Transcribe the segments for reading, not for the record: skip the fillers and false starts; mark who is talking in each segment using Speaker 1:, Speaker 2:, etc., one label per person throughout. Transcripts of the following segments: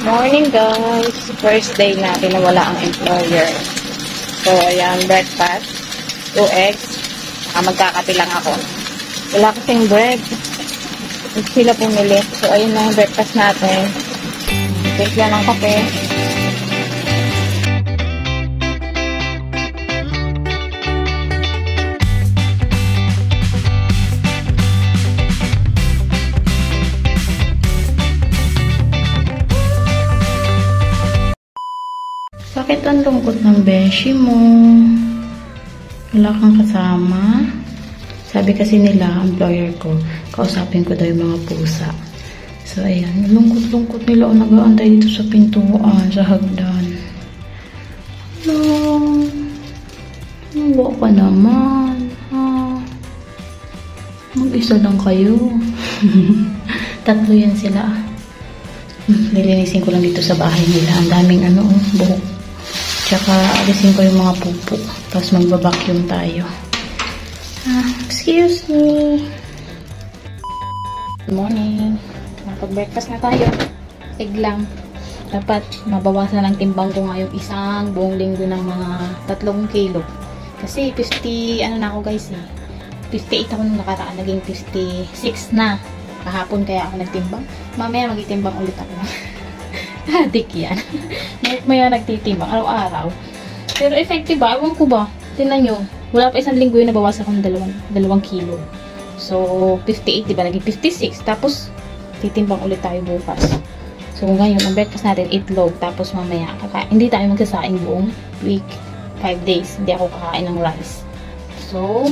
Speaker 1: Morning guys! First day natin na wala ang employer. So, ayan, breakfast. 2 eggs. Magkakape lang ako. Wala kasing bread. Huwag sila pumili. So, ayun na yung breakfast natin. Take lang ng kape. Bakit ang lungkot ng beshi mo? Wala kang kasama? Sabi kasi nila, employer ko, kausapin ko daw yung mga pusa. So, ayan. Lungkot-lungkot nila o nag-aantay dito sa pintuan, sa hagdan. Hello? Nawa ka naman. Mag-isa lang kayo. Tatlo yan sila. Nilinisin ko lang dito sa bahay nila. Ang daming buhok. Tsaka alisin ko yung mga pupo. Tapos magbabacuum tayo. Excuse me. Good morning. Nakapag-breakfast na tayo. Egg lang. Dapat mabawasan ang timbang ko ngayong isang buong linggo ng mga 3 kilo. Kasi 50, na ako guys 58 ako nung nakaraan. Naging 56 na. Kahapon kaya ako nagtimbang. Mamaya magitimbang ulit ako. Adik yan. Maya nagtitimbang araw-araw. Pero effective ba? Ewan ko ba? Tingnan nyo. Wala pa isang linggo yun nabawasan akong 2 kilo. So, 58, diba? Naging 56. Tapos, titimbang ulit tayo bukas. So, ngayon, ang breakfast natin, itlog. Tapos, mamaya, hindi tayo magsasaing buong week. 5 days. Hindi ako kakain ng rice. So,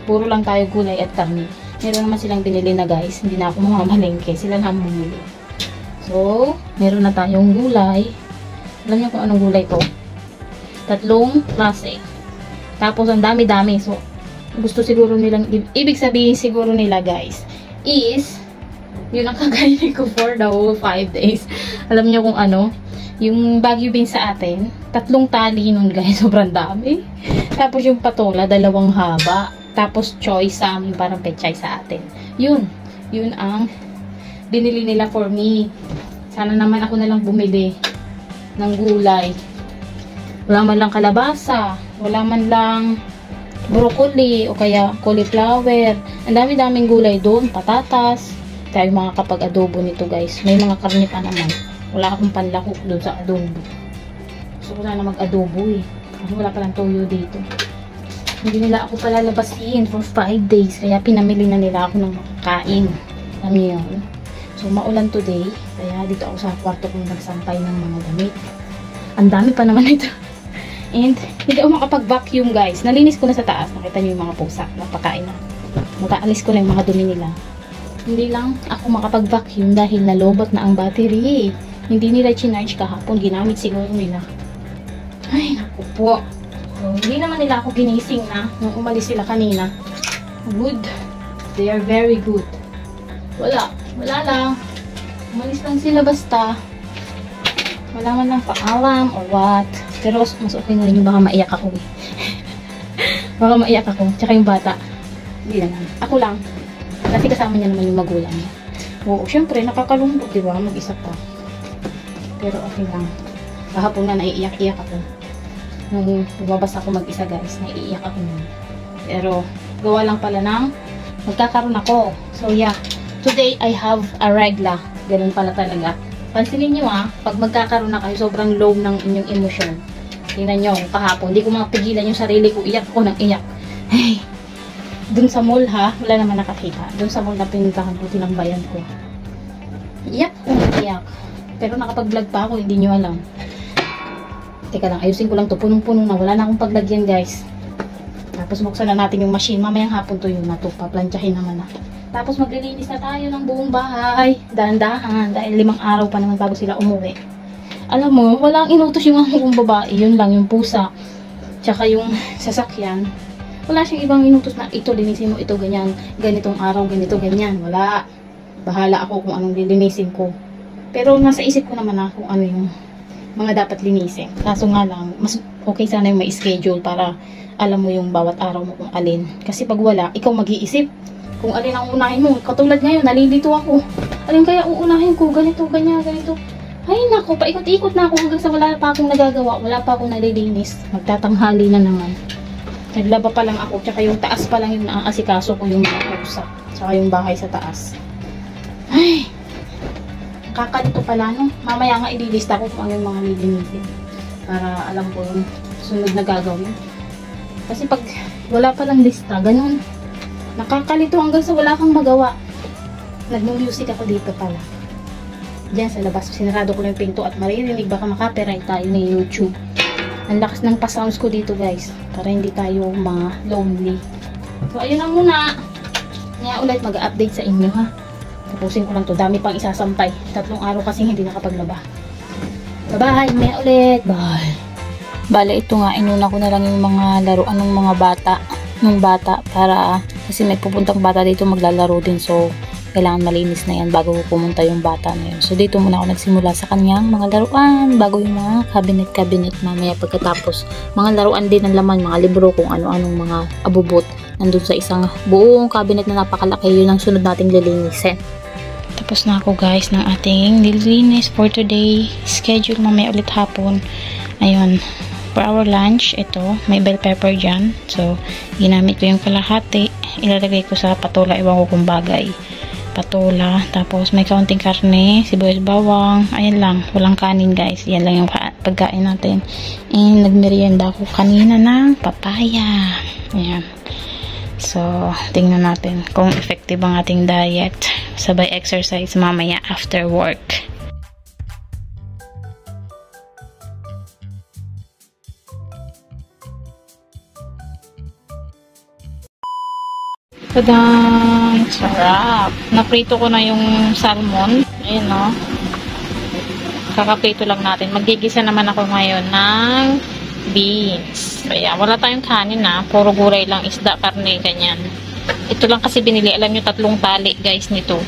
Speaker 1: puro lang tayo gulay at karne. Meron naman silang binili na guys. Hindi na ako mamamalengke. Sila na bumili. So, meron na tayong gulay. Alam niyo kung anong gulay to? 3 klase. Tapos, ang dami-dami. So, gusto siguro nilang, ibig sabihin siguro nila guys, is, yun ang kakainin ko for the whole 5 days. Alam niyo kung ano? Yung Baguio beans sa atin, 3 tali nun guys. Sobrang dami. Tapos, yung patola, 2 haba. Tapos, choy sa amin, parang pechay sa atin. Yun ang binili nila for me. Sana naman ako na lang bumili ng gulay. Wala man lang kalabasa, wala man lang broccoli o kaya cauliflower. Ang dami-daming gulay doon, patatas. Tayo makakapag-adobo nito guys. May mga karne pa naman. Wala akong panlahok doon sa adobo. So, wala na mag-adobo Kasi wala palang toyo dito. Hindi nila ako palalabasin for 5 days. Kaya pinamili na nila ako ng makakain. Alam niyo yun? So, maulan today. Kaya dito ako sa kwarto kong nagsampay ng mga damit. Ang dami pa naman ito. And, hindi ako makapag-vacuum guys. Nalinis ko na sa taas. Nakita niyo yung mga pusa. Napakain na. Mataalis ko na yung mga dumi nila. Hindi lang ako makapag-vacuum dahil nalobot na ang battery. Hindi nila chinarge kahapon. Ginamit siguro nila. Ay, naku po. So, hindi naman nila ako ginising na nung umalis sila kanina. Good. They are very good. Wala lang. Umalis lang sila basta. Wala man lang paalam or what. Pero mas okay na rin yung baka maiyak ako Baka maiyak ako. Tsaka yung bata. Hindi naman. Ako lang. Kasi kasama niya naman yung magulang niya. Oo, syempre nakakalungkot, diba? Mag-isa pa. Pero okay lang. Kahapon nga naiiyak-iyak ako. Nung lumabas ako mag-isa guys, naiiyak ako nun. Pero gawa lang pala ng magkakaroon ako. So yeah. Today, I have a regla. Ganun pala talaga. Pansinin nyo pag magkakaroon na kayo, sobrang low ng inyong emosyon. Tingnan nyo, kahapon, hindi ko mapigilan yung sarili ko, iyak ko ng iyak. Hey, dun sa mall wala naman nakakita. Dun sa mall na pinuntahan ko, tinambayan ko. Iyak ko ng iyak. Pero nakapag-vlog pa ako, hindi nyo alam. Teka lang, ayusin ko lang to, punong-puno na. Wala na akong paglagyan guys. Tapos buksan na natin yung machine. Mamayang hapon to yun na to, paplantsahin naman na. Tapos maglilinis na tayo ng buong bahay. Dahan-dahan. Dahil 5 araw pa naman bago sila umuwi. Alam mo, walang inutos yung akong babae. Yun lang, yung pusa. Tsaka yung sasakyan. Wala siyang ibang inutos na ito, linisin mo ito, ganyan. Ganitong araw, ganito, ganyan. Wala. Bahala ako kung anong lilinisin ko. Pero nasa isip ko naman kung ano yung mga dapat linisin. Kaso nga lang, mas okay sana yung may schedule para alam mo yung bawat araw mo kung alin. Kasi pag wala, ikaw mag-iisip. Kung alin ang unahin mo. Katulad ngayon, nalilito ako. Alin kaya uunahin ko? Ganito, ganyan, ganito. Ay, naku, paikot-ikot na ako hanggang sa wala pa akong nagagawa. Wala pa akong nalilinis. Magtatanghali na naman. Naglaba pa lang ako, tsaka yung taas pa lang yung naaasikaso ko, yung pusa. Tsaka yung bahay sa taas. Ay, kakalito pala, no? Mamaya nga ililista ko kung ano yung mga lilinisin. Para alam ko yung sunod na gagawin. Kasi pag wala pa lang lista, ganun. Nakakalito hanggang sa wala kang magawa. Nagmu-music ako dito pala. Diyan sa labas, sinarado ko lang yung pinto at maririnig baka makapiright tayo ni YouTube. Ang lakas ng pa-sounds ko dito guys, para hindi tayo ma-lonely. So ayun lang muna. Ngayon ulit mag-update sa inyo ha. Tapusin ko lang to, dami pang isasampay. 3 araw kasi hindi nakapaglaba. Bye-bye, maya ulit. Bye. Bale, ito nga, inuna ko na lang yung mga laruan ng mga bata. Nung bata, para kasi may pupuntang bata dito maglalaro din. So, kailangan malinis na yan bago pumunta yung bata na yun. So, dito muna ako nagsimula sa kanyang mga laruan bago yung mga cabinet mamaya pagkatapos. Mga laruan din ng laman, mga libro, kung ano-anong mga abubot. Nandun sa isang buong cabinet na napakalaki. Yun ang sunod nating lilinisin. Tapos na ako guys ng ating nililinis for today. Schedule mamaya ulit hapon. Ayun. For our lunch, ito, may bell pepper dyan. So, ginamit ko yung kalahati. Ilalagay ko sa patola, iwan ko kung bagay. Patola, tapos may kaunting karne, sibuyas bawang, ayan lang, walang kanin guys, yan lang yung pagkain natin. And nagmerienda ako kanina ng papaya. Ayan. So, tingnan natin kung effective ang ating diet. Sabay exercise mamaya after work. Tadaan! Sarap! Naprito ko na yung salmon. Ayun, no? Kakaprito lang natin. Magigisa naman ako ngayon ng beans. Kaya, wala tayong kanin, na. Puro gulay lang. Isda, karne, ganyan. Ito lang kasi binili. Alam nyo, 3 tali, guys, nito.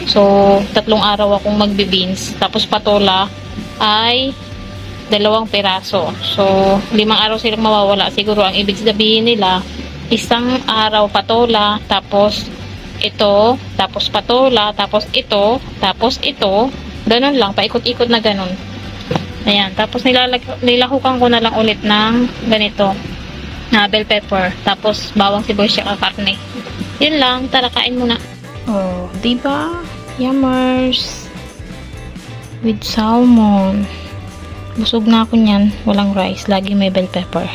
Speaker 1: So, 3 araw akong magbe-beans. Tapos, patola ay 2 piraso. So, 5 araw silang mawawala. Siguro, ang ibig sabihin nila, 1 araw patola, tapos ito, tapos patola, tapos ito, tapos ito. Ganun lang, paikot-ikot na ganun. Ayan, tapos nilahukan ko na lang ulit ng ganito, na bell pepper, tapos bawang sibuyas at karne. Yun lang, tara kain muna. Oh, diba? Yummers! With salmon. Busog na ako niyan, walang rice, lagi may bell pepper.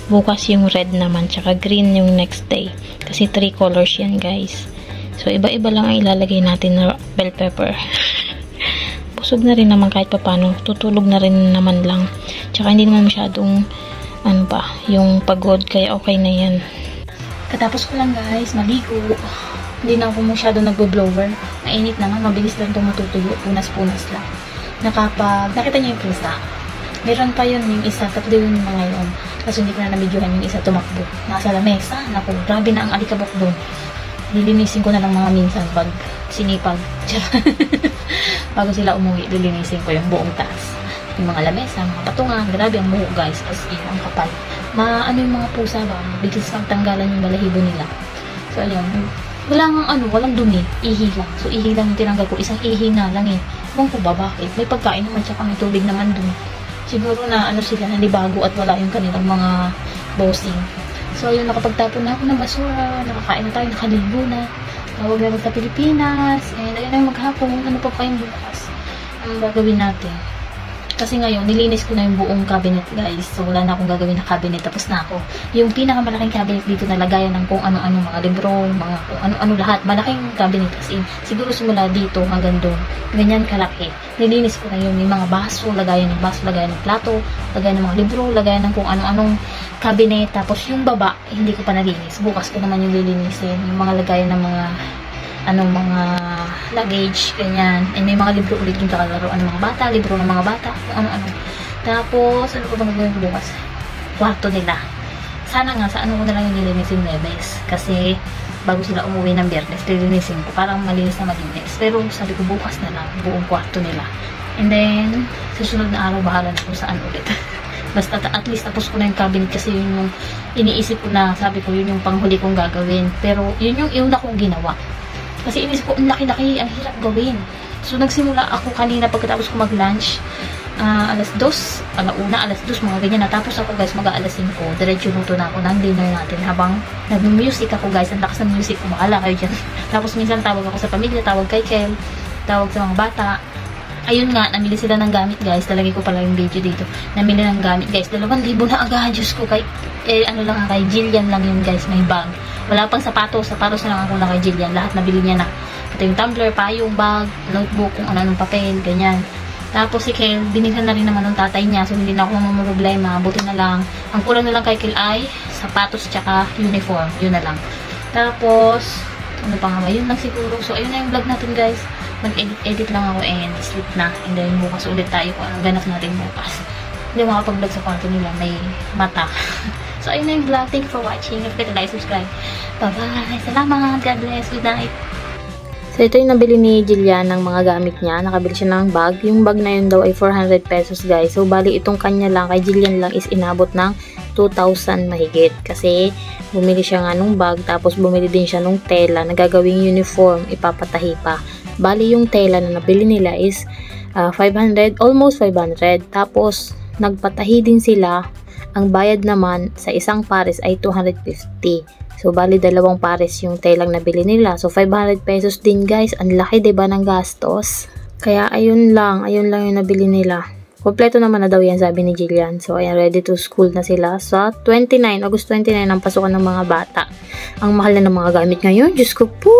Speaker 1: Bukas yung red naman, tsaka green yung next day. Kasi 3 colors yan, guys. So, iba-iba lang ang ilalagay natin na bell pepper. Busog na rin naman kahit papano. Tutulog na rin naman lang. Tsaka hindi naman masyadong, yung pagod. Kaya okay na yan. Katapos ko lang, guys, maligo. Hindi na ako masyado nagbo-blower. Mainit naman, mabilis lang itong matutuyo. Punas-punas lang. Nakita niyo yung pusa. Meron pa yun, yung isa, 3 yun mga yun. Kasi hindi ko na nabidyohan yung isa tumakbo. Nasa lamesa. Naku, grabe na ang alikabok doon. Lilinisin ko na lang mga minsan pag sinipag. Bago sila umuwi, lilinisin ko yung buong taas. Yung mga lamesa, mga patungan. Grabe ang buhok guys. As in, ang kapal. Ano yung mga pusa ba? Bilis kang tanggalan yung balahibo nila. So, ayun. Walang dumi. Ihi lang. So, ihi lang yung tinanggal ko. Isang ihi na lang eh. Kung ko ba bakit? May pagkain naman tsaka may tubig naman dun. Siguro na sila nalibago at wala yung kanilang mga bossing. So, yun, nakapagtapon na ako ng basura, nakakain na tayo, nakaligo na. Tawag na sa Pilipinas, and ayun na yung maghapon, ano pa yung bukas ang gagawin natin. Kasi ngayon, nilinis ko na yung buong cabinet, guys. So, wala na akong gagawin na cabinet. Tapos na ako. Yung pinakamalaking cabinet dito na lagayan ng kung ano-ano mga libro, mga kung ano-ano lahat. Malaking cabinet kasi siguro simula dito hanggang doon. Ganyan kalaki. Nilinis ko na yun. Yung mga baso, lagayan ng baso, lagayan ng plato, lagayan ng mga libro, lagayan ng kung ano-anong cabinet. Tapos yung baba, hindi ko pa nalinis. Bukas ko naman yung lilinisin. Yung mga lagayan ng mga mga luggage, ganyan. And may mga libro ulit yung kakalaroan ng mga bata, libro ng mga bata, kung ano-ano. Tapos, ano ko bang gagawin ko bukas? Kwarto nila. Sana nga, sa ano ko na lang yung nilinisin Webes. Kasi, bago sila umuwi ng Biyernes, lilinisin ko. Parang malinis na malinis. Pero, sabi ko, bukas na lang, buong kwarto nila. And then, susunod na araw, bahala na kung saan ulit. Basta, at least, tapos ko na yung cabinet kasi yun yung iniisip ko na, sabi ko, yun yung panghuli kong gagawin. Pero, yun yung iuna kong ginawa. Kasi inisip ko, ang laki-laki, ang hirap gawin. So, nagsimula ako kanina pagkatapos ko mag-lunch. Alas 2, alas 2, mga ganyan. Natapos ako guys, mag-aalas 5. Diretso luto na ako ng dinner natin. Habang nag-music ako guys, ang lakas ng music, kumaala kayo dyan. Tapos minsan tawag ako sa pamilya, tawag kay Kel, tawag sa mga bata. Ayun nga, namili sila ng gamit guys. Talagay ko pala yung video dito. Namili ng gamit guys. 2,000 na agad. Diyos ko, kay, ano lang kay Jillian lang yun guys, may bag. Wala pang sapatos na lang ako na kay Jillian. Lahat nabili niya na. Ito yung tumbler, payong, bag, notebook, kung ano-anong papel, ganyan. Tapos si Kel, binigyan na rin naman ng tatay niya. So, hindi na ako mamumroblema. Buti na lang. Ang kulang na lang kay Kel ay sapatos tsaka uniform. Yun na lang. Tapos, ano pa nga ba? Yun lang siguro. So, ayun na yung vlog natin guys. Mag-edit lang ako and sleep na. And then, bukas ulit tayo kung anong ganap natin bukas. Hindi makapag-vlog sa kwarto nila. May mata. So, ayun na yung vlog. Thank you for watching. Don't forget to like, subscribe. Bye-bye. Salamat. God bless. Good night. So, ito yung nabili ni Jillian ng mga gamit niya. Nakabili siya ng bag. Yung bag na yun daw ay 400 pesos, guys. So, bali itong kanya lang, kay Jillian lang is inabot ng 2,000 mahigit. Kasi, bumili siya nga nung bag. Tapos, bumili din siya nung tela na gagawing uniform. Ipapatahi pa. Bali, yung tela na nabili nila is 500, almost 500. Tapos, nagpatahi din sila. Ang bayad naman sa isang pares ay 250. So, bali 2 pares yung telang nabili nila. So, 500 pesos din guys. Ang laki diba ng gastos? Kaya, ayun lang yung nabili nila. Kompleto naman na daw yan, sabi ni Jillian. So, ayan, ready to school na sila. Sa August 29 ang pasukan ng mga bata. Ang mahal na ng mga gamit ngayon. Diyos ko po!